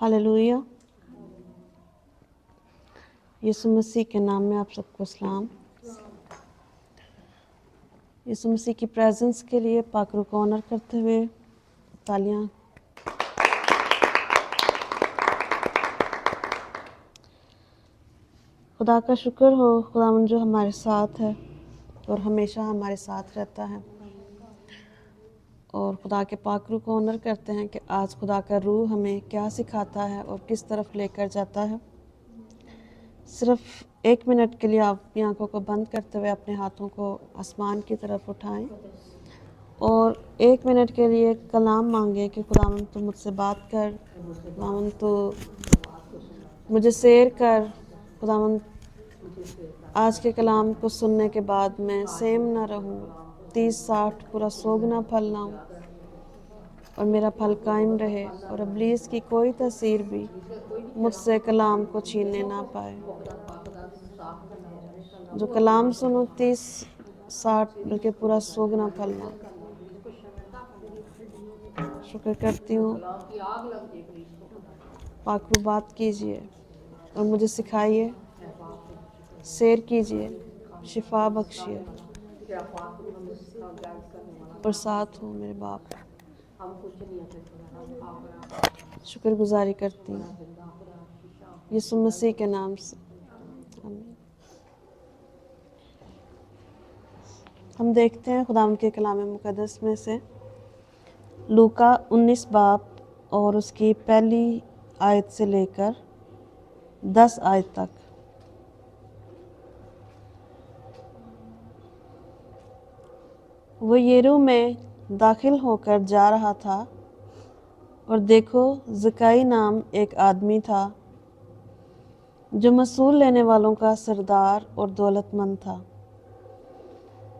Hallelujah. यीशु मसीह के नाम में आप सबको सलाम। यीशु मसीह की प्रेजेंस के लिए पाकरू को ऑनर करते हुए तालियां। खुदा का शुक्र हो, खुदावंद जो हमारे साथ है और हमेशा हमारे साथ रहता है। और खुदा के पाकरू को ऑनर करते हैं कि आज खुदा का रूह हमें क्या सिखाता है और किस तरफ लेकर जाता है। सिर्फ 1 मिनट के लिए आप अपनी आंखों को बंद करते हुए अपने हाथों को आसमान की तरफ उठाएं और 1 मिनट के लिए कलाम मांगे कि खुदावंद तू मुझसे बात कर, खुदावंद तू मुझे शेयर कर। खुदावंद आज के कलाम को सुनने के बाद मैं सेम ना रहूं, 30-60 पूरा 100 गुना फल लाऊं और मेरा फल कायम रहे और इब्लीस की कोई तासीर भी मुझसे कलाम को छीनने ना पाए। जो कलाम सुनो 30-60 बल्कि पूरा 100 गुना फल लाऊं। शुक्र करती हूँ। पाकरू बात कीजिए और मुझे सिखाइए, शेयर कीजिए, शिफा बख्शिए और साथ हूँ मेरे बाप। शुक्रगुजारी करती हूँ यीशु मसीह के नाम से, आमीन। हम देखते हैं खुदावंद के कलाम मुक़द्दस में से लूका 19 बाब और उसकी पहली आयत से लेकर 10 आयत तक। वो यरीहो में दाखिल होकर जा रहा था और देखो ज़काई नाम एक आदमी था जो मसूल लेने वालों का सरदार और दौलतमंद था।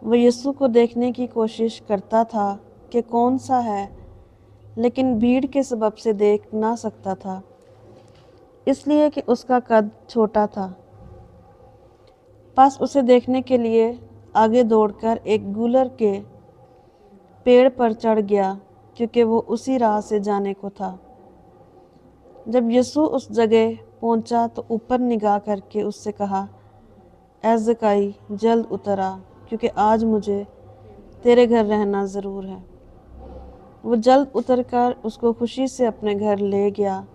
वो यीशु को देखने की कोशिश करता था कि कौन सा है, लेकिन भीड़ के सबब से देख ना सकता था, इसलिए कि उसका कद छोटा था। बस उसे देखने के लिए आगे दौड़कर एक गूलर के पेड़ पर चढ़ गया, क्योंकि वो उसी राह से जाने को था। जब यीशु उस जगह पहुंचा तो ऊपर निगाह करके उससे कहा, ऐ ज़काई जल्द उतर आ, क्योंकि आज मुझे तेरे घर रहना ज़रूर है। वो जल्द उतरकर उसको खुशी से अपने घर ले गया।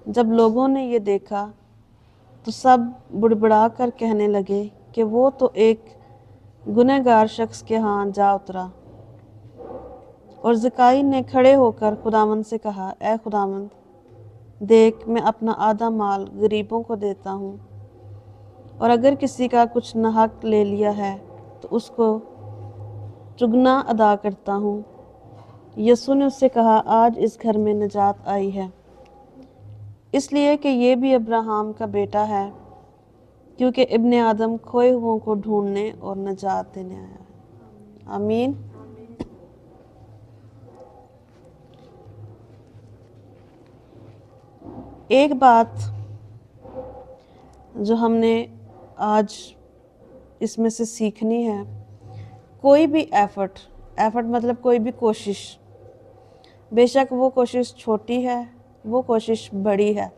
जब लोगों ने ये देखा तो सब बुड़बुड़ा कर कहने लगे कि वो तो एक गुनहगार शख्स के यहाँ जा उतरा। और ज़काई ने खड़े होकर खुदावंद से कहा, ऐ खुदावंद, देख मैं अपना आधा माल गरीबों को देता हूँ, और अगर किसी का कुछ नाहक ले लिया है तो उसको चुगना अदा करता हूँ। यीशु ने उससे कहा, आज इस घर में निजात आई है, इसलिए कि ये भी अब्राहम का बेटा है, क्योंकि इब्ने आदम खोए हुओं को ढूंढने और निजात देने आया है। आमीन। एक बात जो हमने आज इसमें से सीखनी है, कोई भी एफर्ट मतलब कोई भी कोशिश, बेशक वो कोशिश छोटी है, वो कोशिश बड़ी है,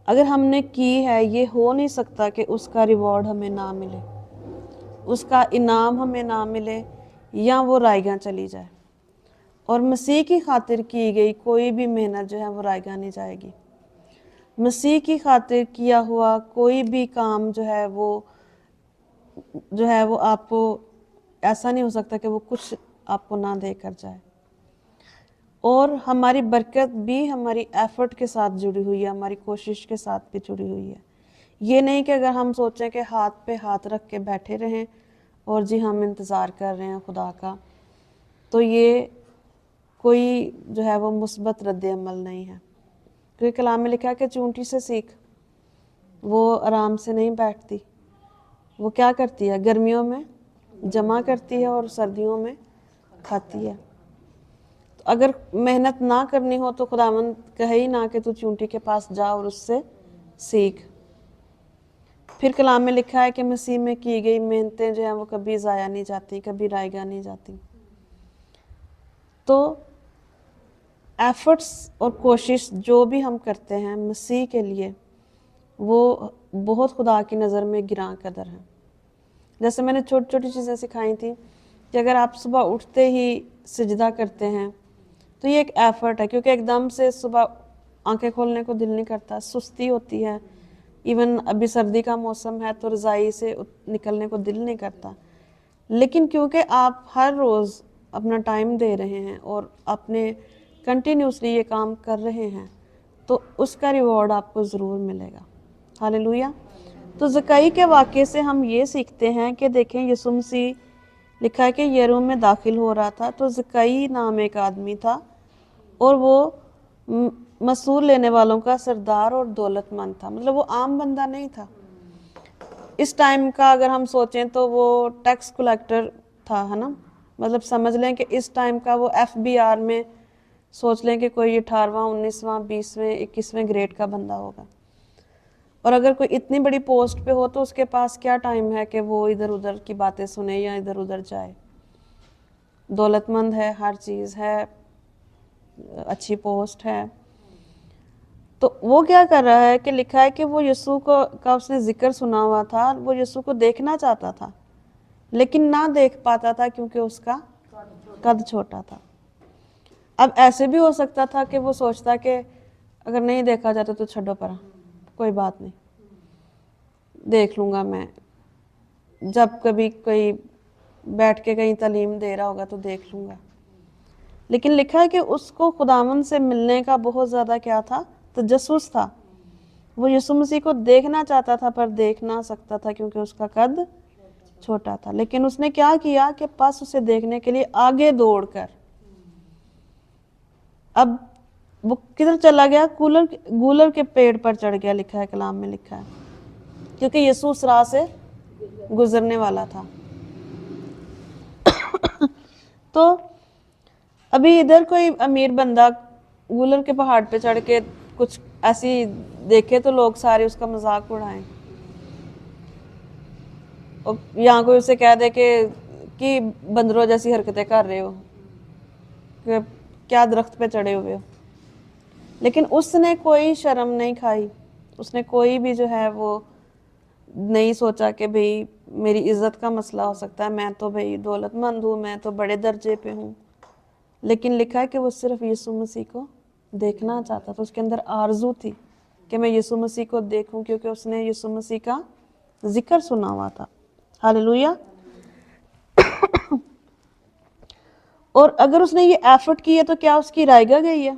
अगर हमने की है, ये हो नहीं सकता कि उसका रिवॉर्ड हमें ना मिले, उसका इनाम हमें ना मिले या वो रायगा चली जाए। और मसीह की खातिर की गई कोई भी मेहनत जो है वो रायगा नहीं जाएगी। मसीह की खातिर किया हुआ कोई भी काम जो है वो आपको ऐसा नहीं हो सकता कि वो कुछ आपको ना दे कर जाए। और हमारी बरकत भी हमारी एफर्ट के साथ जुड़ी हुई है, हमारी कोशिश के साथ भी जुड़ी हुई है। ये नहीं कि अगर हम सोचें कि हाथ पे हाथ रख के बैठे रहें और जी हम इंतज़ार कर रहे हैं खुदा का, तो ये कोई जो है वो मुस्बत रद्द अमल नहीं है। क्योंकि कलाम में लिखा है कि चूंटी से सीख, वो आराम से नहीं बैठती, वो क्या करती है, गर्मियों में जमा करती है और सर्दियों में खाती है। तो अगर मेहनत ना करनी हो तो खुदावंद कहे ही ना कि तू चूंटी के पास जा और उससे सीख। फिर कलाम में लिखा है कि मसीह में की गई मेहनतें जो हैं वो कभी ज़ाया नहीं जाती, कभी रायगा नहीं जाती। तो ایفرٹس اور کوشش جو بھی ہم کرتے ہیں مسیح کے لیے وہ بہت خدا کی نظر میں گراں قدر ہے. جیسے میں نے چھوٹی چھوٹی چیزیں سکھائی تھیں کہ اگر آپ صبح اٹھتے ہی سجدہ کرتے ہیں تو یہ ایک ایفرٹ ہے، کیونکہ ایک دم سے صبح آنکھیں کھولنے کو دل نہیں کرتا، سستی ہوتی ہے. ایون ابھی سردی کا موسم ہے تو رضائی سے نکلنے کو دل نہیں کرتا. لیکن کیونکہ آپ ہر روز اپنا ٹائم دے رہے ہیں اور اپنے کنٹینیوسلی یہ کام کر رہے ہیں تو اس کا ریوارڈ آپ کو ضرور ملے گا. ہاللیلویہ. تو زکئی کے واقعے سے ہم یہ سیکھتے ہیں کہ دیکھیں یسوع مسیح لکھا ہے کہ یروم میں داخل ہو رہا تھا تو زکئی نام ایک آدمی تھا اور وہ مسور لینے والوں کا سردار اور دولت مند تھا. مطلب وہ عام بندہ نہیں تھا. اس ٹائم کا اگر ہم سوچیں تو وہ ٹیکس کلیکٹر تھا، ہے نا. مطلب سمجھ لیں کہ اس ٹائم کا وہ FBI میں سوچ لیں کہ کوئی 18واں 19واں 20ویں 21ویں گریڈ کا بندہ ہوگا. اور اگر کوئی اتنی بڑی پوسٹ پہ ہو تو اس کے پاس کیا ٹائم ہے کہ وہ ادھر ادھر کی باتیں سنے یا ادھر ادھر جائے. دولت مند ہے، ہر چیز ہے، اچھی پوسٹ ہے. تو وہ کیا کر رہا ہے کہ لکھا ہے کہ وہ یسوع کا اس نے ذکر سنا ہوا تھا، وہ یسوع کو دیکھنا چاہتا تھا لیکن نہ دیکھ پاتا تھا کیونکہ اس کا قد چھوٹا تھا. اب ایسے بھی ہو سکتا تھا کہ وہ سوچتا کہ اگر نہیں دیکھا جاتا تو چھڈو پرا، کوئی بات نہیں، دیکھ لوں گا میں، جب کبھی کوئی بیٹھ کے کہیں تعلیم دے رہا ہوگا تو دیکھ لوں گا. لیکن لکھا ہے کہ اس کو خداوند سے ملنے کا بہت زیادہ کیا تھا، تجسس تھا. وہ یسوع مسیح کو دیکھنا چاہتا تھا پر دیکھ نہ سکتا تھا کیونکہ اس کا قد چھوٹا تھا. لیکن اس نے کیا کیا کہ پس اسے دیکھنے کے لیے آگے دوڑ کر اب وہ کدھر چلا گیا، گولر کے پیڑ پر چڑھ گیا. لکھا ہے کلام میں لکھا ہے کیونکہ یسوع اس راہ سے گزرنے والا تھا. تو ابھی ادھر کوئی امیر بندہ گولر کے پہاڑ پہ چڑھ کے کچھ ایسی دیکھے تو لوگ سارے اس کا مذاق اڑائیں، اور یہاں کوئی اسے کہہ دے کہ بندروں جیسی حرکتیں کر رہے ہو، کہ کیا درخت پہ چڑھے ہوئے ہو. لیکن اس نے کوئی شرم نہیں کھائی، اس نے کوئی بھی جو ہے وہ نہیں سوچا کہ بھئی میری عزت کا مسئلہ ہو سکتا ہے، میں تو بھئی دولت مند ہوں، میں تو بڑے درجے پہ ہوں. لیکن لکھا ہے کہ وہ صرف یسوع مسیح کو دیکھنا چاہتا تھا. اس کے اندر آرزو تھی کہ میں یسوع مسیح کو دیکھوں کیونکہ اس نے یسوع مسیح کا ذکر سنا ہوا تھا. ہاللیلویہ. اور اگر اس نے یہ ایفرٹ کی ہے تو کیا اس کی رائگاں گئی ہے؟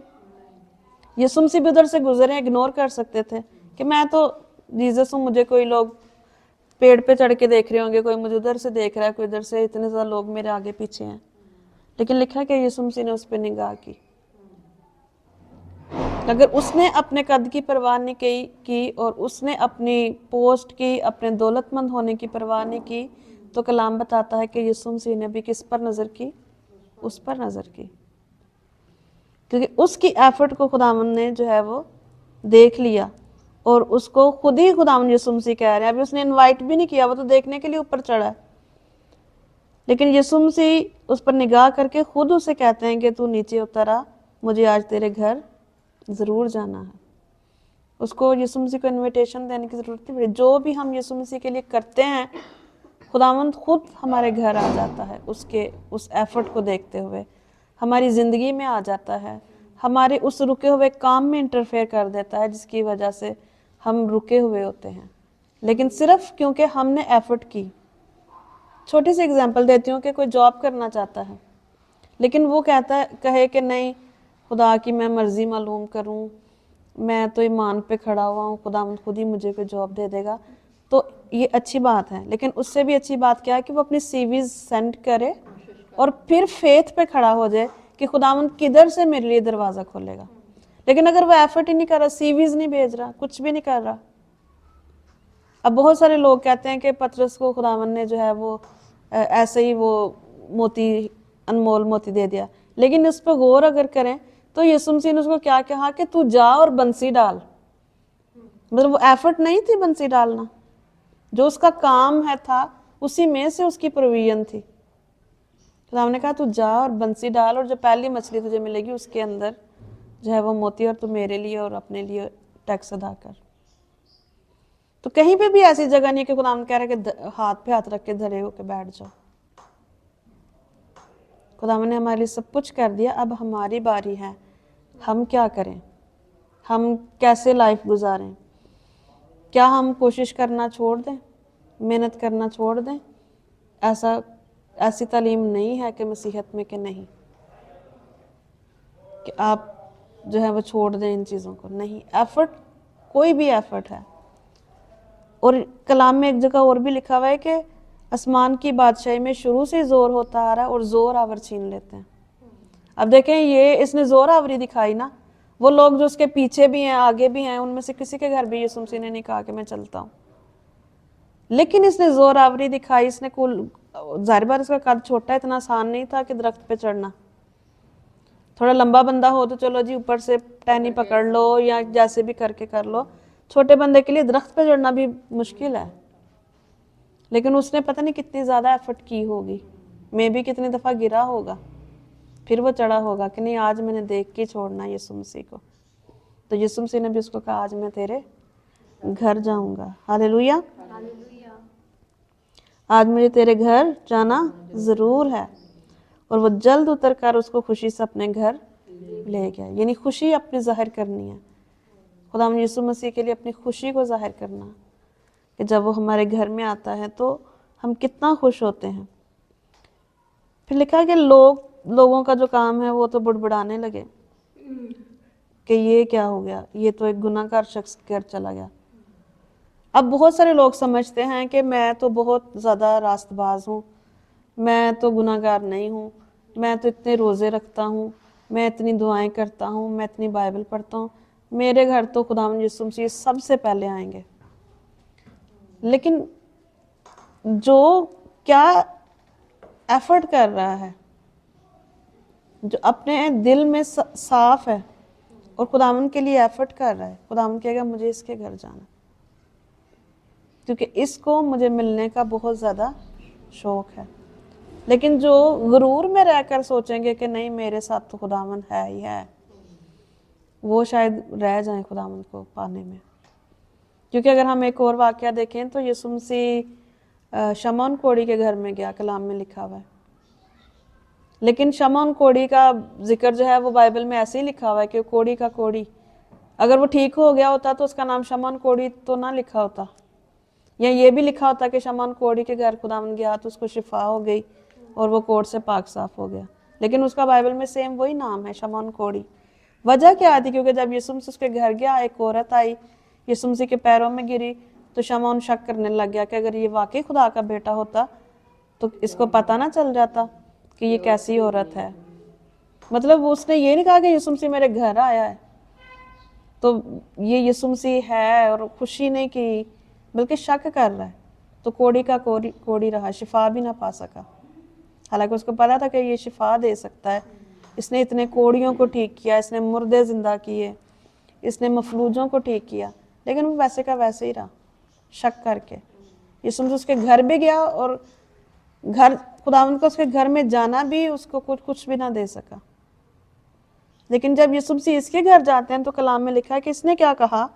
یسوع مسیح بھی ادھر سے گزرے، اگنور کر سکتے تھے کہ میں تو جیزس ہوں، مجھے کوئی لوگ پیڑ پہ چڑھ کے دیکھ رہے ہوں گے، کوئی مجھے ادھر سے دیکھ رہا ہے، کوئی ادھر سے، اتنے زیادہ لوگ میرے آگے پیچھے ہیں. لیکن لکھا کہ یسوع مسیح نے اس پہ نگاہ کی. اگر اس نے اپنے قد کی پرواہ نہیں کی اور اس نے اپنی پوسٹ کی، اپنے دولت مند ہونے کی پرواہ نہیں کی، تو کلام بتاتا ہے کہ یسوع مسیح نے بھی کس پر نظر کی؟ اس پر نظر کی. کیونکہ اس کی ایفرٹ کو خداوند نے جو ہے وہ دیکھ لیا اور اس کو خود ہی خداوند یسوع مسیح کہہ رہے ہیں. ابھی اس نے انوائٹ بھی نہیں کیا، وہ تو دیکھنے کے لیے اوپر چڑھا ہے. لیکن یسوع مسیح اس پر نگاہ کر کے خود اسے کہتے ہیں کہ تو نیچے اترا، مجھے آج تیرے گھر ضرور جانا ہے. اس کو یسوع مسیح کو انویٹیشن دینے کی ضرورت نہیں. جو بھی ہم یسوع مسیح کے لیے کرتے ہیں خداوند خود ہمارے گھر آ جاتا ہے، اس ایفرٹ کو دیکھتے ہوئے ہماری زندگی میں آ جاتا ہے، ہمارے اس رکے ہوئے کام میں انٹرفیئر کر دیتا ہے جس کی وجہ سے ہم رکے ہوئے ہوتے ہیں، لیکن صرف کیونکہ ہم نے ایفرٹ کی. چھوٹی سی اگزامپل دیتی ہوں کہ کوئی جاب کرنا چاہتا ہے لیکن وہ کہے کہ نہیں، خدا کی میں مرضی معلوم کروں، میں تو ایمان پہ کھڑا ہوا ہوں، خدا خود ہی مجھے کوئی جاب دے دے گا. تو یہ اچھی بات ہے، لیکن اس سے بھی اچھی بات کیا ہے کہ وہ اپنی CVs سینڈ کرے اور پھر فیتھ پہ کھڑا ہو جائے کہ خداوند کدھر سے میرے لیے دروازہ کھولے گا. لیکن اگر وہ ایفرٹ ہی نہیں کر رہا، CVs نہیں بھیج رہا، کچھ بھی نہیں کر رہا. اب بہت سارے لوگ کہتے ہیں کہ پطرس کو خداوند نے جو ہے وہ ایسے ہی وہ موتی، انمول موتی دے دیا. لیکن اس پہ غور اگر کریں تو یسوع مسیح نے اس کو کیا کہا کہ تو جا اور بنسی ڈال. مطلب وہ ایفرٹ نہیں تھی بنسی ڈالنا، جو اس کا کام تھا اسی میں سے اس کی پروویژن تھی. خدا نے کہا تو جا اور بنسی ڈال اور جو پہلی مچھلی تجھے ملے گی اس کے اندر जो है वो मोती और तू मेरे लिए और अपने लिए टैक्स अदा कर। तो कहीं पे भी ऐसी जगह नहीं कि खुदावंद कह रहा है कि हाथ पे हाथ रख के धरे होके बैठ जाओ। खुदावंद ने हमारे लिए सब कुछ कर दिया, अब हमारी बारी है, हम क्या करें, हम कैसे लाइफ गुजारें। क्या हम कोशिश करना छोड़ दें, मेहनत करना छोड़ दें? ऐसी तालीम नहीं है कि मसीहत में कि नहीं, कि आप जो है वो छोड़ दें इन चीज़ों को। नहीं, एफर्ट, कोई भी एफर्ट है। और कलाम में एक जगह और भी लिखा हुआ है कि आसमान की बादशाही में शुरू से जोर होता आ रहा है और जोर आवर छीन लेते हैं। अब देखें, ये इसने जोर आवरी दिखाई ना, वो लोग जो उसके पीछे भी हैं, आगे भी हैं, उनमें से किसी के घर भी यीशु मसीह ने नहीं कहा कि मैं चलता हूँ, लेकिन इसने जोर आवरी दिखाई। इसने जाहिर बात इसका कद छोटा, इतना आसान नहीं था कि दरख्त पे चढ़ना। थोड़ा लंबा बंदा हो तो चलो जी ऊपर से टहनी पकड़ लो या जैसे भी करके कर लो, छोटे बंदे के लिए दरख्त पे चढ़ना भी मुश्किल है। लेकिन उसने पता नहीं कितनी ज़्यादा एफर्ट की होगी, मैं भी कितनी दफ़ा गिरा होगा, फिर वो चढ़ा होगा कि नहीं आज मैंने देख के छोड़ना यीशु मसीह को। तो यीशु मसीह ने भी उसको कहा आज मैं तेरे घर जाऊंगा। हालेलुया, आज मुझे तेरे घर जाना ज़रूर है। और वो जल्द उतर कर उसको खुशी से अपने घर ले गया। यानी खुशी अपनी जाहिर करनी है, खुदा यीशु मसीह के लिए अपनी खुशी को जाहिर करना, कि जब वो हमारे घर में आता है तो हम कितना खुश होते हैं। फिर लिखा कि लोगों का जो काम है वो तो बुड़बुड़ाने लगे कि ये क्या हो गया, ये तो एक गुनाहगार शख्स घर चला गया। अब बहुत सारे लोग समझते हैं कि मैं तो बहुत ज़्यादा रास्तबाज हूँ, मैं तो गुनाहगार नहीं हूँ, मैं तो इतने रोज़े रखता हूँ, मैं इतनी दुआएं करता हूँ, मैं इतनी बाइबल पढ़ता हूँ, मेरे घर तो खुदावंद यीशु मसीह सबसे पहले आएंगे। लेकिन जो क्या एफर्ट कर रहा है, जो अपने दिल में साफ है और खुदावंद के लिए एफर्ट कर रहा है, खुदावंद कहेगा मुझे इसके घर जाना, क्योंकि इसको मुझे मिलने का बहुत ज़्यादा शौक है। लेकिन जो गुरूर में रहकर सोचेंगे कि नहीं मेरे साथ तो खुदावंद है ही है, वो शायद रह जाएं खुदावंद को पाने में। क्योंकि अगर हम एक और वाक़या देखें तो यीशु मसीह शमौन कोढ़ी के घर में गया, कलाम में लिखा हुआ है। लेकिन शमौन कोढ़ी का जिक्र जो है वो बाइबल में ऐसे ही लिखा हुआ है कि कोढ़ी का कोढ़ी, अगर वो ठीक हो गया होता तो उसका नाम शमौन कोढ़ी तो ना लिखा होता, या ये भी लिखा होता कि शमौन कोढ़ी के घर खुदावंद गया तो उसको शिफा हो गई और वो कोढ़ से पाक साफ हो गया। लेकिन उसका बाइबल में सेम वही नाम है, शमौन कोढ़ी। वजह क्या थी? क्योंकि जब यीशु मसीह उसके घर गया, एक औरत आई, यीशु मसीह के पैरों में गिरी, तो शमौन शक करने लग गया कि अगर ये वाकई खुदा का बेटा होता तो इसको पता ना चल जाता कि ये कैसी औरत है। मतलब उसने ये नहीं कहा कि यीशु मसीह मेरे घर आया है तो ये यीशु मसीह है, और खुशी नहीं की, बल्कि शक कर रहा है। तो कोढ़ी का कोढ़ी रहा, शिफा भी ना पा सका। हालांकि उसको पता था कि ये शिफा दे सकता है, इसने इतने कोढ़ियों को ठीक किया, इसने मुर्दे जिंदा किए, इसने मफलूजों को ठीक किया, लेकिन वो वैसे का वैसे ही रहा, शक करके। यीशु मसीह उसके घर भी गया और घर खुदावंद को उसके घर में जाना भी उसको कुछ भी ना दे सका। लेकिन जब यीशु मसीह इसके घर जाते हैं तो कलाम में लिखा है कि इसने क्या कहा,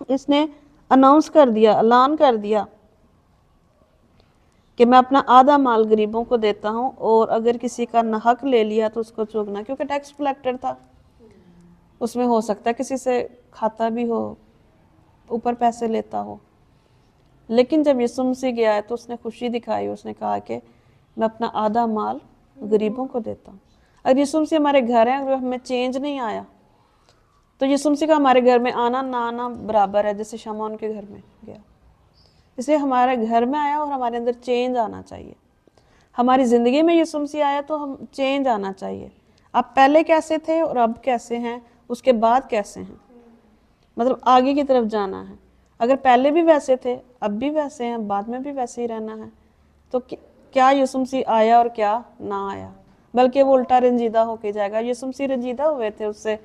इसने अनाउंस कर दिया, ऐलान कर दिया कि मैं अपना आधा माल गरीबों को देता हूँ, और अगर किसी का नाहक ले लिया तो उसको चूकना। क्योंकि टैक्स कलेक्टर था, उसमें हो सकता है किसी से खाता भी हो, ऊपर पैसे लेता हो। लेकिन जब यीशु मसीह गया है तो उसने खुशी दिखाई, उसने कहा कि मैं अपना आधा माल गरीबों को देता हूँ। अगर यीशु मसीह हमारे घर है, अगर हमें चेंज नहीं आया तो यीशु मसीह का हमारे घर में आना ना आना बराबर है, जैसे शमौन के घर में गया। इसलिए हमारे घर में आया और हमारे अंदर चेंज आना चाहिए। हमारी ज़िंदगी में यीशु मसीह आया तो हम चेंज आना चाहिए। आप पहले कैसे थे और अब कैसे हैं, उसके बाद कैसे हैं, मतलब आगे की तरफ जाना है। अगर पहले भी वैसे थे, अब भी वैसे हैं, बाद में भी वैसे ही रहना है, तो क्या यीशु मसीह आया और क्या ना आया, बल्कि वो उल्टा रंजीदा होके जाएगा। यीशु मसीह रंजीदा हुए थे उससे,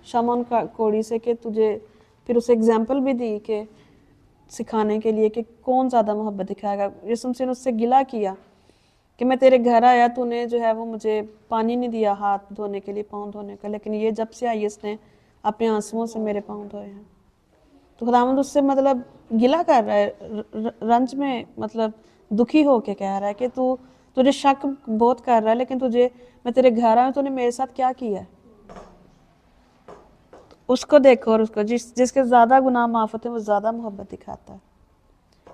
शमौन का कोढ़ी से, कि तुझे, फिर उसे एग्जाम्पल भी दी कि सिखाने के लिए कि कौन ज़्यादा मोहब्बत दिखाएगा। यीशु मसीह ने उससे गिला किया کہ میں تیرے گھر آیا तूने जो है वो मुझे पानी नहीं दिया हाथ धोने के लिए, पाँव धोने का, लेकिन ये जब से आई इसने अपने आंसुओं से मेरे पाँव धोए हैं। तो खुदावंद उससे मतलब गिला कर रहा है, रंज में मतलब दुखी होके कह रहा है कि तुझे शक बहुत कर रहा है, लेकिन मैं तेरे घर आया, तूने मेरे साथ क्या किया है। उसको देखो और उसको जिसके ज़्यादा गुनाह माफ़ होते हैं वो ज़्यादा मोहब्बत दिखाता है।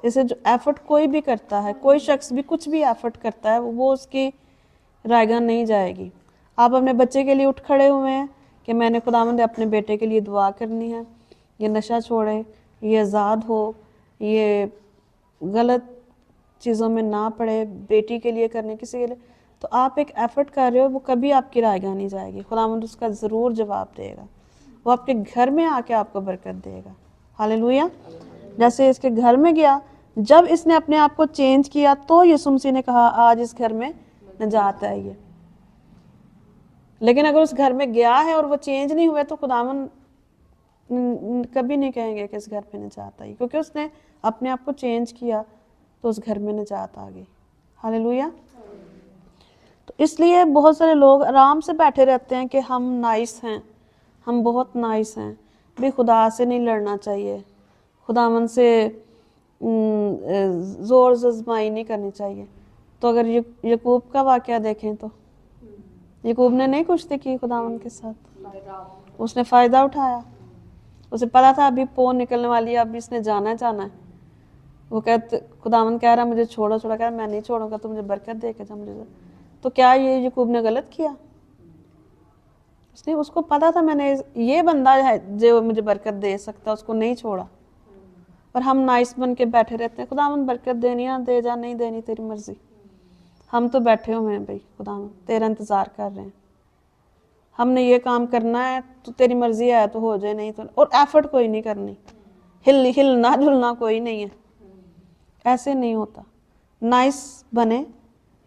इसे जो एफर्ट कोई भी करता है, कोई शख्स भी कुछ भी एफर्ट करता है, वो उसकी रायगान नहीं जाएगी। आप अपने बच्चे के लिए उठ खड़े हुए हैं कि मैंने खुदावंद अपने बेटे के लिए दुआ करनी है, ये नशा छोड़े, ये आज़ाद हो, ये गलत चीज़ों में ना पड़े, बेटी के लिए करने, किसी के लिए, तो आप एक एफर्ट कर रहे हो, वो कभी आपकी रायगान नहीं जाएगी। खुदावंद उसका ज़रूर जवाब देगा, वो आपके घर में आके आपको बरकत देगा। हालेलुया। जैसे इसके घर में गया, जब इसने अपने आप को चेंज किया तो यीशु मसीह ने कहा आज इस घर में नजात आई है। लेकिन अगर उस घर में गया है और वो चेंज नहीं हुए तो खुदावन कभी नहीं कहेंगे कि इस घर में नजात आई, क्योंकि उसने अपने आप को चेंज किया तो उस घर में नजात आ गई। हालेलुया। तो इसलिए बहुत सारे लोग आराम से बैठे रहते हैं कि हम नाइस हैं, हम बहुत नाइस हैं, भी खुदा से नहीं लड़ना चाहिए, खुदावन से ज़ोर जज़माई नहीं करनी चाहिए। तो अगर यकूब का वाक़या देखें तो यकूब ने नहीं कुश्ती की खुदावन के साथ, उसने फ़ायदा उठाया, उसे पता था अभी पो निकलने वाली है, अभी इसने जाना है। वो कहते खुदावन कह रहा मुझे छोड़ो, कह रहा मैं नहीं छोड़ूंगा, तो मुझे बरकत दे के जा मुझे। तो क्या ये यकूब ने गलत किया? उसको पता था मैंने ये बंदा है जो मुझे बरकत दे सकता, उसको नहीं छोड़ा। और हम नाइस बन के बैठे रहते हैं, खुदावन बरकत देनी है दे जा, नहीं देनी तेरी मर्जी। हम तो बैठे हुए हैं भाई, खुदावन तेरा इंतज़ार कर रहे हैं, हमने ये काम करना है, तो तेरी मर्जी है तो हो जाए, नहीं तो। और एफर्ट कोई नहीं करनी, हिलना झुलना कोई नहीं है, ऐसे नहीं होता। नाइस बने,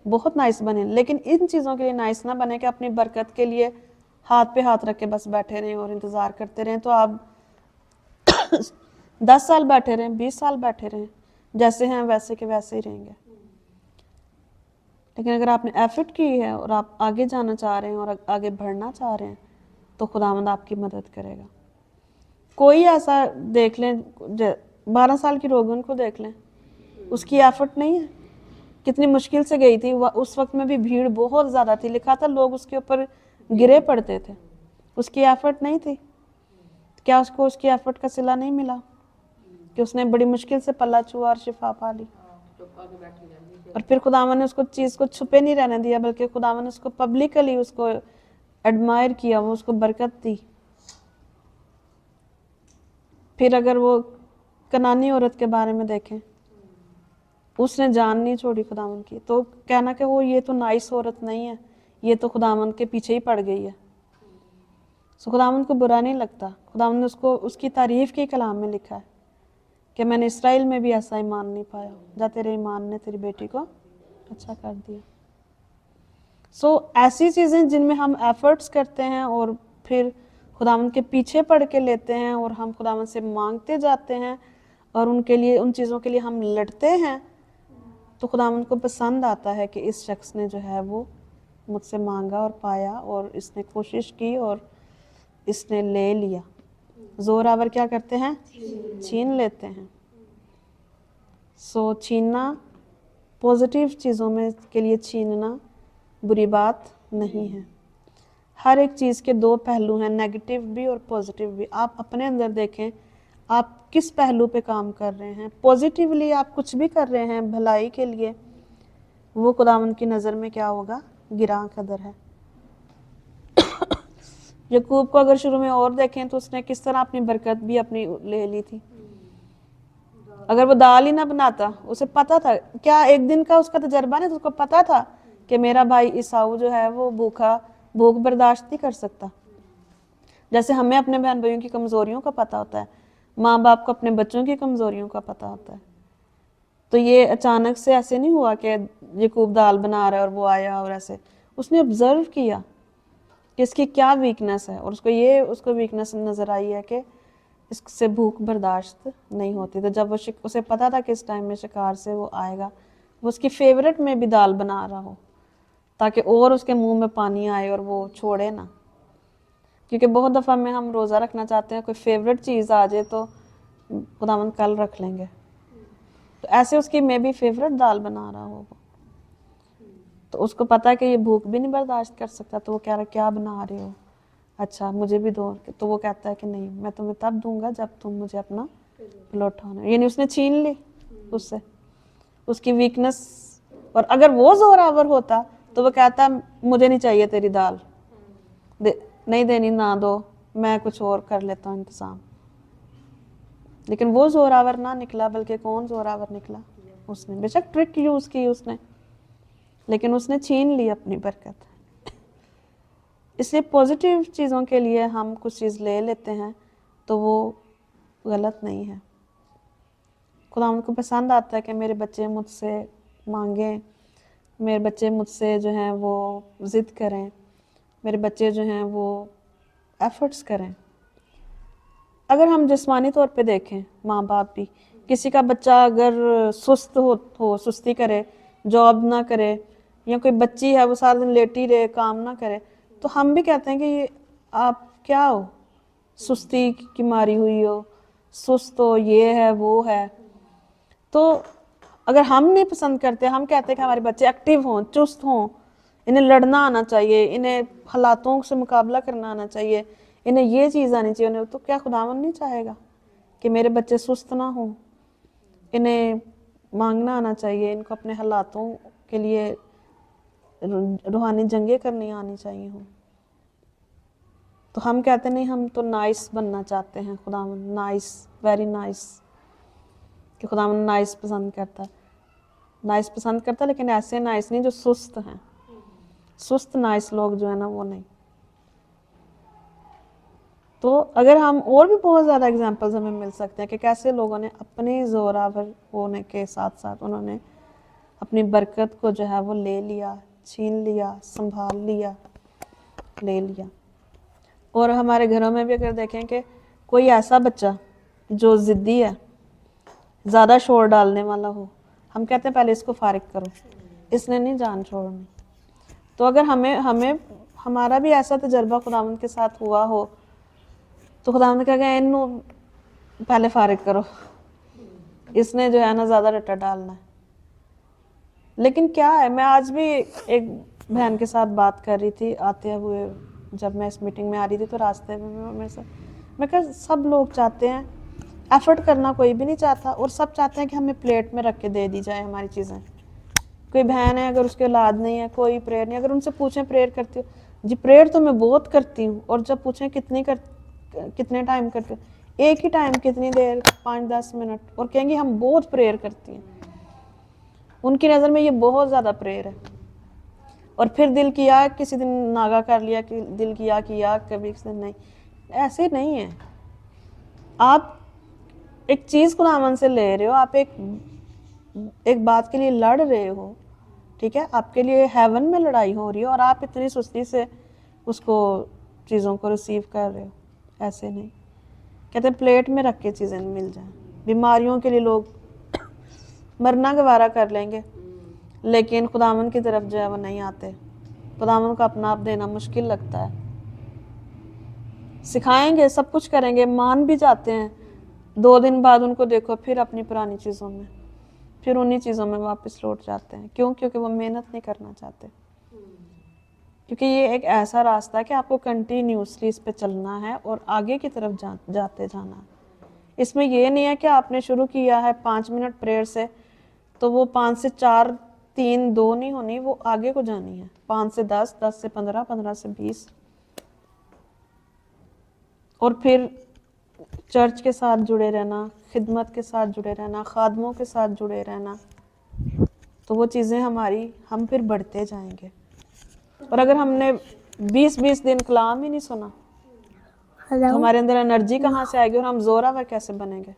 बहुत नाइस बने, लेकिन इन चीज़ों के लिए नाइस ना बने कि अपनी बरकत के लिए हाथ पे हाथ रख के बस बैठे रहें और इंतज़ार करते रहें। तो आप 10 साल बैठे रहें, 20 साल बैठे रहें, जैसे हैं वैसे के वैसे ही रहेंगे। लेकिन अगर आपने एफर्ट की है और आप आगे जाना चाह रहे हैं और आगे बढ़ना चाह रहे हैं तो खुदावंद आपकी मदद करेगा। कोई ऐसा देख लें, 12 साल की रोगन को देख लें, उसकी एफर्ट नहीं है, कितनी मुश्किल से गई थी, उस वक्त में भी भीड़ बहुत ज़्यादा थी, लिखा था लोग उसके ऊपर गिरे पड़ते थे, उसकी एफर्ट नहीं थी। क्या उसको उसकी एफर्ट का सिला नहीं मिला कि उसने बड़ी मुश्किल से पल्ला छुआ और शिफा पा ली। और फिर खुदावन ने उसको चीज़ को छुपे नहीं रहने दिया, बल्कि खुदावन ने उसको पब्लिकली उसको एडमायर किया, वो उसको बरकत दी। फिर अगर वो कनानी औरत के बारे में देखें, उसने जान नहीं छोड़ी खुदावन की, तो कहना कि वो ये तो नाइस औरत नहीं है, ये तो खुदावन के पीछे ही पड़ गई है। सो खुदावन को बुरा नहीं लगता, खुदावन ने उसको उसकी तारीफ़ की कलाम में लिखा है कि मैंने इसराइल में भी ऐसा ईमान नहीं पाया, जा तेरे ईमान ने तेरी बेटी को अच्छा कर दिया। सो ऐसी चीज़ें जिनमें हम एफर्ट्स करते हैं और फिर खुदावन के पीछे पड़ के लेते हैं और हम खुदावन से मांगते जाते हैं और उनके लिए, उन चीज़ों के लिए हम लड़ते हैं, तो खुदावन को पसंद आता है कि इस शख्स ने जो है वो मुझसे मांगा और पाया और इसने कोशिश की और इसने ले लिया। जोरावर क्या करते हैं? छीन लेते हैं। सो छीनना, पॉजिटिव चीज़ों में के लिए छीनना बुरी बात नहीं है। हर एक चीज़ के दो पहलू हैं, नेगेटिव भी और पॉजिटिव भी। आप अपने अंदर देखें, आप किस पहलू पे काम कर रहे हैं। पॉजिटिवली आप कुछ भी कर रहे हैं भलाई के लिए, वो खुदावंद की नज़र में क्या होगा? गिरां कदर है। यकूब को अगर शुरू में और देखें तो उसने किस तरह अपनी बरकत भी अपनी ले ली थी। अगर वो दाल ही ना बनाता, उसे पता था, क्या एक दिन का उसका तजर्बा नहीं, तो उसको पता था कि मेरा भाई ईसाऊ जो है वो भूख बर्दाश्त नहीं कर सकता। जैसे हमें अपने बहन भाइयों की कमज़ोरियों का पता होता है, माँ बाप को अपने बच्चों की कमज़ोरियों का पता होता है। तो ये अचानक से ऐसे नहीं हुआ कि यकूब दाल बना रहा है और वो आया और ऐसे, उसने ऑब्जर्व किया कि इसकी क्या वीकनेस है और उसको वीकनेस नज़र आई है कि इससे भूख बर्दाश्त नहीं होती। तो जब उसे पता था कि इस टाइम में शिकार से वो आएगा وہ اس کی فیوریٹ میں بھی دال بنا رہا ہو تاکہ اور اس کے منہ میں پانی آئے اور وہ چھوڑے نا. کیونکہ بہت دفعہ میں ہم روزہ رکھنا چاہتے ہیں, کوئی فیوریٹ چیز آ جائے تو خداوند کل رکھ لیں گے, تو ایسے اس کی میں بھی فیوریٹ دال بنا رہا ہو, تو اس کو پتا کہ یہ بھوک بھی نہیں برداشت کر سکتا, تو وہ کہہ رہا کیا بنا رہے ہو, اچھا مجھے بھی دو, تو وہ کہتا ہے کہ نہیں میں تمہیں تب دوں گا جب تم مجھے اپنا پلوٹا ہونا. یعنی اس نے چھین لی اس سے اس کی ویکنس. اور اگر وہ زور آور ہوتا تو وہ کہتا مجھے نہیں چاہیے تیری دال, نہیں دینی نہ دو, میں کچھ اور کر لیتا ہوں انتظام. لیکن وہ زور آور نہ نکلا, بلکہ کون زور آور نکلا, اس نے. بے شک ٹرک یوز کی اس نے, لیکن اس نے چھین لی اپنی برکت. اس لیے پازیٹیو چیزوں کے لیے ہم کچھ چیز لے لیتے ہیں تو وہ غلط نہیں ہے. خدا ان کو پسند آتا ہے کہ میرے بچے مجھ سے مانگیں, میرے بچے مجھ سے جو ہیں وہ ضد کریں, میرے بچے جو ہیں وہ ایفرٹس کریں. اگر ہم جسمانی طور پہ دیکھیں, ماں باپ بھی, کسی کا بچہ اگر سست ہو سستی کرے, جاب نہ کرے, یا کوئی بچی ہے وہ سارا دن لیٹی رہے, کام نہ کرے, تو ہم بھی کہتے ہیں کہ یہ آپ کیا ہو, سستی کی ماری ہوئی ہو, سست ہو, یہ ہے وہ ہے. تو اگر ہم نہیں پسند کرتے, ہم کہتے ہیں کہ ہمارے بچے ایکٹیو ہوں, چست ہوں, انہیں لڑنا آنا چاہیے, انہیں حالاتوں سے مقابلہ کرنا آنا چاہیے, انہیں یہ چیز آنی چاہیے انہیں, تو کیا خداوند نہیں چاہے گا کہ میرے بچے سست نہ ہوں, انہیں مانگنا آنا چاہیے, ان کو اپنے حالاتوں کے لیے روحانی جنگیں کرنی آنی چاہیے ہوں. تو ہم کہتے نہیں, ہم تو نائس بننا چاہتے ہیں, خداوند نائس, ویری نائس, کہ خداوند نائس پسند کرتا ہے. نائس پسند کرتا ہے لیکن ایسے نائس نہیں جو سست ہیں, سست نائس لوگ جو ہے نا وہ نہیں. تو اگر ہم اور بھی بہت زیادہ اگزامپلز ہمیں مل سکتے ہیں کہ کیسے لوگوں نے اپنی زور آور ہونے کے ساتھ ساتھ انہوں نے اپنی برکت کو جو ہے وہ لے لیا, چھین لیا, سنبھال لیا, لے لیا. اور ہمارے گھروں میں بھی اگر دیکھیں کہ کوئی ایسا بچہ جو ضدی ہے, زیادہ شور ڈالنے والا ہو, ہم کہتے ہیں پہلے اس کو فارغ کرو, اس نے نہیں جان چھوڑنی. تو اگر ہمیں ہمارا بھی ایسا تجربہ خداوند کے ساتھ ہوا ہو تو خداوند نے کہا کہ انہوں پہلے فارغ کرو, اس نے جو ہے نا زیادہ رٹا ڈالنا ہے. لیکن کیا ہے, میں آج بھی ایک بہن کے ساتھ بات کر رہی تھی آتے ہوئے, جب میں اس میٹنگ میں آ رہی تھی تو راستے میں کہا سب لوگ چاہتے ہیں, ایفرٹ کرنا کوئی بھی نہیں چاہتا, اور سب چاہتے ہیں کہ ہمیں پلیٹ میں رکھ کے دے دی جائے ہماری چیزیں. کوئی بہن ہے اگر اس کے اولاد نہیں ہے, کوئی پریئر نہیں, اگر ان سے پوچھیں پریئر کرتی ہو, جی پریئر تو میں بہت کرتی ہوں, اور جب پوچھیں کتنے ٹائم کرتے ہو, ایک ہی ٹائم کتنی دیر, 5-10 منٹ, اور کہیں گی ہم بہت پریئر کرتی ہیں. ان کی نظر میں یہ بہت زیادہ پریئر ہے. اور پھر دل کیا کسی دن ناغا کر لیا, کہ دل کیا کبھی کسی دن نہیں, ایسے نہیں ہے. آپ ایک چیز خداوند سے لے رہے ہو, آپ ایک بات کے لیے لڑ رہے ہو, ٹھیک ہے, آپ کے لیے ہیون میں لڑائی ہو رہی ہے, اور آپ اتنی سستی سے اس کو چیزوں کو ریسیو کر رہے ہو. ایسے نہیں, کہتے ہیں پلیٹ میں رکھ کے چیزیں مل جائیں. بیماریوں کے لیے لوگ مرنا گوارا کر لیں گے, لیکن خداوند کی طرف جو ہے وہ نہیں آتے. خداوند کو اپنا آپ دینا مشکل لگتا ہے. سکھائیں گے, سب کچھ کریں گے, مان بھی جاتے ہیں, 2 دن بعد ان کو دیکھو پھر اپنی پرانی چیزوں میں, پھر انہی چیزوں میں واپس لوٹ جاتے ہیں. کیوں؟ کیونکہ وہ محنت نہیں کرنا چاہتے. کیونکہ یہ ایک ایسا راستہ ہے کہ آپ کو کنٹینیوسلی اس پہ چلنا ہے اور آگے کی طرف جاتے جانا ہے. اس میں یہ نہیں ہے کہ آپ نے شروع کیا ہے 5 منٹ پریئر سے, تو وہ 5 سے 4, 3, 2 نہیں ہونی, وہ آگے کو جانی ہے. 5 سے 10, 10 سے 15, 15 سے 20, اور پھر چرچ کے ساتھ جڑے رہنا, خدمت کے ساتھ جڑے رہنا, خادموں کے ساتھ جڑے رہنا, تو وہ چیزیں ہم پھر بڑھتے جائیں گے. اور اگر ہم نے 20 دن کلام ہی نہیں سنا تو ہمارے اندر انرجی کہاں سے آئے گی, اور ہم زوراور کیسے بنیں گے؟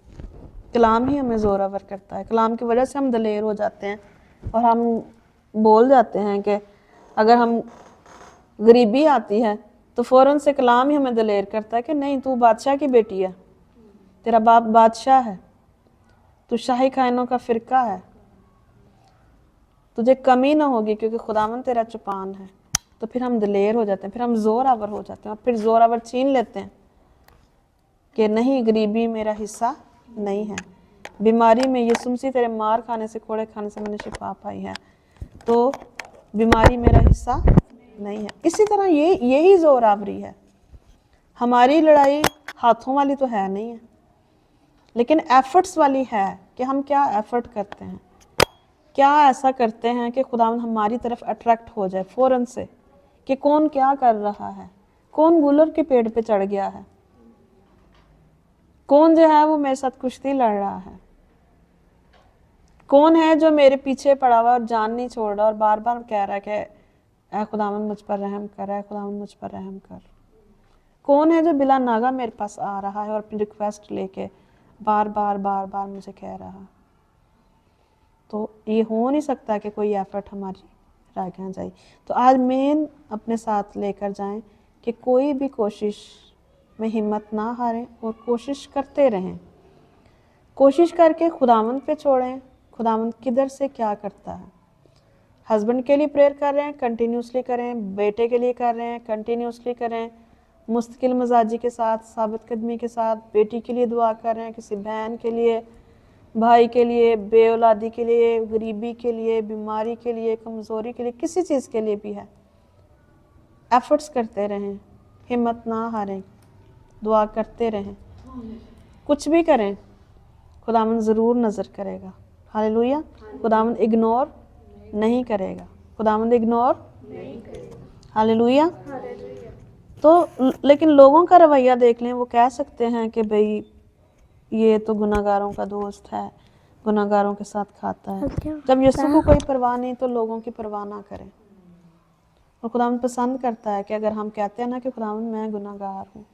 کلام ہی ہمیں زوراور کرتا ہے. کلام کی وجہ سے ہم دلیر ہو جاتے ہیں, اور ہم بول جاتے ہیں کہ اگر ہم غریبی آتی ہے تو فوراً سے کلام ہی ہمیں دلیر کرتا ہے کہ نہیں, تو بادشاہ کی بیٹی ہے, تیرا باپ بادشاہ ہے, تو شاہی کائنوں کا فرقہ ہے. तुझे कमी ना होगी क्योंकि खुदावन तेरा चौपान है। तो फिर हम दिलेर हो जाते हैं, फिर हम ज़ोरावर हो जाते हैं और फिर ज़ोरावर छीन लेते हैं कि नहीं, गरीबी मेरा हिस्सा नहीं है, बीमारी में यीशु मसीह तेरे मार खाने से, कोड़े खाने से मैंने शिफा पाई है, तो बीमारी मेरा हिस्सा नहीं है। इसी तरह यही ज़ोरावरी है। हमारी लड़ाई हाथों वाली तो है नहीं है, लेकिन एफर्ट्स वाली है कि हम क्या एफर्ट करते हैं, क्या ऐसा करते हैं कि खुदावन हमारी तरफ अट्रैक्ट हो जाए फ़ौरन से कि कौन क्या कर रहा है, कौन गुलर के पेड़ पे चढ़ गया है, कौन जो है वो मेरे साथ कुश्ती लड़ रहा है, कौन है जो मेरे पीछे पड़ा हुआ और जान नहीं छोड़ रहा और बार बार कह रहा है कि ऐ खुदावन मुझ पर रहम कर, ऐ खुदावन मुझ पर रहम कर। कौन है जो बिला नागा मेरे पास आ रहा है और अपनी रिक्वेस्ट लेके बार बार मुझे कह रहा। तो ये हो नहीं सकता कि कोई एफर्ट हमारी रह जाए। तो आज मेन अपने साथ लेकर जाएं कि कोई भी कोशिश में हिम्मत ना हारें और कोशिश करते रहें। कोशिश करके खुदावंद पे छोड़ें, खुदावंद किधर से क्या करता है। हस्बैंड के लिए प्रेयर कर रहे हैं, कंटिन्यूसली करें। बेटे के लिए कर रहे हैं, कंटिन्यूसली करें। मुस्तकिल मजाजी के साथ, साबित कदमी के साथ बेटी के लिए दुआ कर रहे हैं, किसी बहन के लिए, भाई के लिए, बे औलादी के लिए, गरीबी के लिए, बीमारी के लिए, कमज़ोरी के लिए, किसी चीज़ के लिए भी है। एफर्ट्स करते रहें, हिम्मत ना हारें, दुआ करते रहें। कुछ भी करें, खुदावंद ज़रूर नज़र करेगा। हालेलुया। खुदावंद इग्नोर नहीं करेगा, खुदावंद इग्नोर नहीं करेगा। हालेलुया। तो लेकिन लोगों का रवैया देख लें, वो कह सकते हैं कि भाई ये तो गुनाहगारों का दोस्त है, गुनाहगारों के साथ खाता है। जब यीशु को कोई परवाह नहीं तो लोगों की परवाह ना करें। और खुदावंद पसंद करता है कि अगर हम कहते हैं ना कि खुदावंद मैं गुनाहगार हूँ,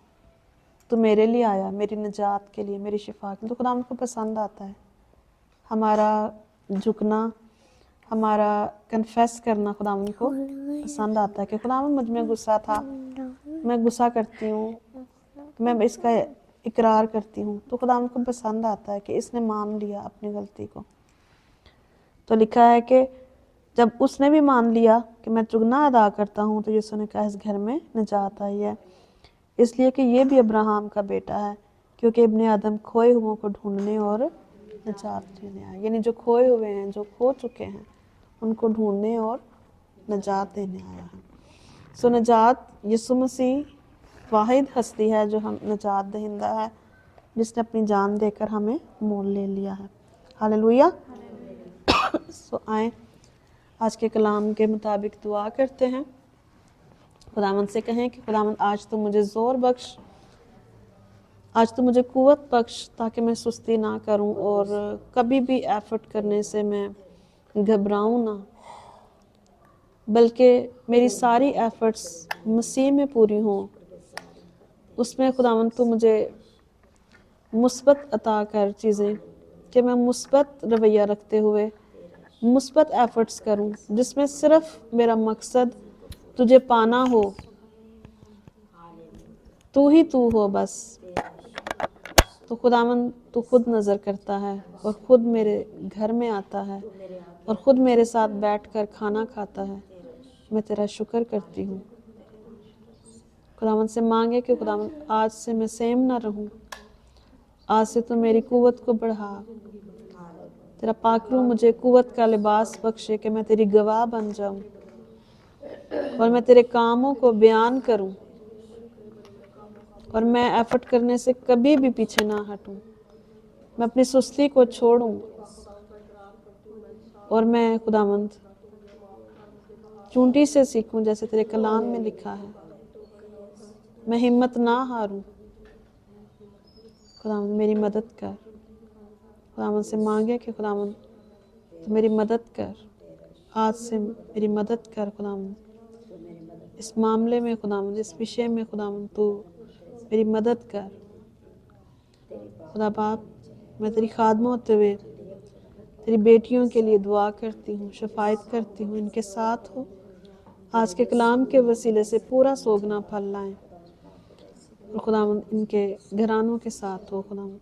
तो मेरे लिए आया, मेरी निजात के लिए, मेरी शिफा के लिए, तो खुदावंद को पसंद आता है हमारा झुकना, हमारा कन्फेस करना खुदावंद को पसंद आता है कि खुदावंद मुझ में गुस्सा था, मैं गुस्सा करती हूँ, मैं इसका इकरार करती हूँ। तो खुदावंद को पसंद आता है कि इसने मान लिया अपनी गलती को। तो लिखा है कि जब उसने भी मान लिया कि मैं चुगना अदा करता हूँ, तो यीशु ने कहा इस घर में निजात आई है, इसलिए कि ये भी अब्राहम का बेटा है, क्योंकि इब्ने आदम खोए हुओं को ढूंढने और निजात देने आया। यानी जो खोए हुए हैं, जो खो चुके हैं, उनको ढूंढने और निजात देने आया है। सो निजात यीशु मसीह वाहिद हस्ती है जो हम निजात दहिंदा है, जिसने अपनी जान देकर हमें मोल ले लिया है। हालेलुया। सो आए आज के कलाम के मुताबिक दुआ करते हैं। खुदावंद से कहें कि खुदावंद आज तो मुझे ज़ोर बख्श, आज तो मुझे कुव्वत बख्श, ताकि मैं सुस्ती ना करूं और कभी भी एफर्ट करने से मैं घबराऊं ना, बल्कि मेरी सारी एफर्ट्स मसीह में पूरी हों। उसमें खुदावंद तो मुझे मुस्बत अता कर चीज़ें, कि मैं मुस्बत रवैया रखते हुए मुस्बत एफर्ट्स करूं, जिसमें सिर्फ मेरा मकसद तुझे पाना हो, तू ही तू हो बस। तो खुदावंद तू खुद नज़र करता है और खुद मेरे घर में आता है और खुद मेरे साथ बैठकर खाना खाता है। मैं तेरा शुक्र करती हूँ। खुदावंद से मांगे कि खुदावंद आज से मैं सेम ना रहूँ, आज से तो मेरी कुव्वत को बढ़ा। तेरा पाकरू मुझे कुव्वत का लिबास बख्शे कि मैं तेरी गवाह बन जाऊं और मैं तेरे कामों को बयान करूं और मैं एफर्ट करने से कभी भी पीछे ना हटूं। मैं अपनी सुस्ती को छोड़ूं और मैं खुदावंद चूंटी से सीखूं, जैसे तेरे कलाम में लिखा है। मैं हिम्मत ना हारूं। खुदावंद मेरी मदद कर। खुदावंद से मांगे कि खुदावंद तो मेरी मदद कर, आज से मेरी मदद कर खुदावंद, इस मामले में खुदावंद, इस विषय में खुदावंद तू मेरी मदद कर। खुदा बाप, मैं तेरी खादमा होते हुए तेरी बेटियों के लिए दुआ करती हूँ, शफायत करती हूँ, इनके साथ हो। आज के कलाम के वसीले से पूरा सोगना फल लाएं और खुदावंद इनके घरानों के साथ हो। खुदावंद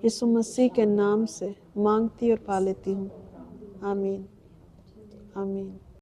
यीशु मसीह के नाम से मांगती और पा लेती हूँ, आमीन। آمین۔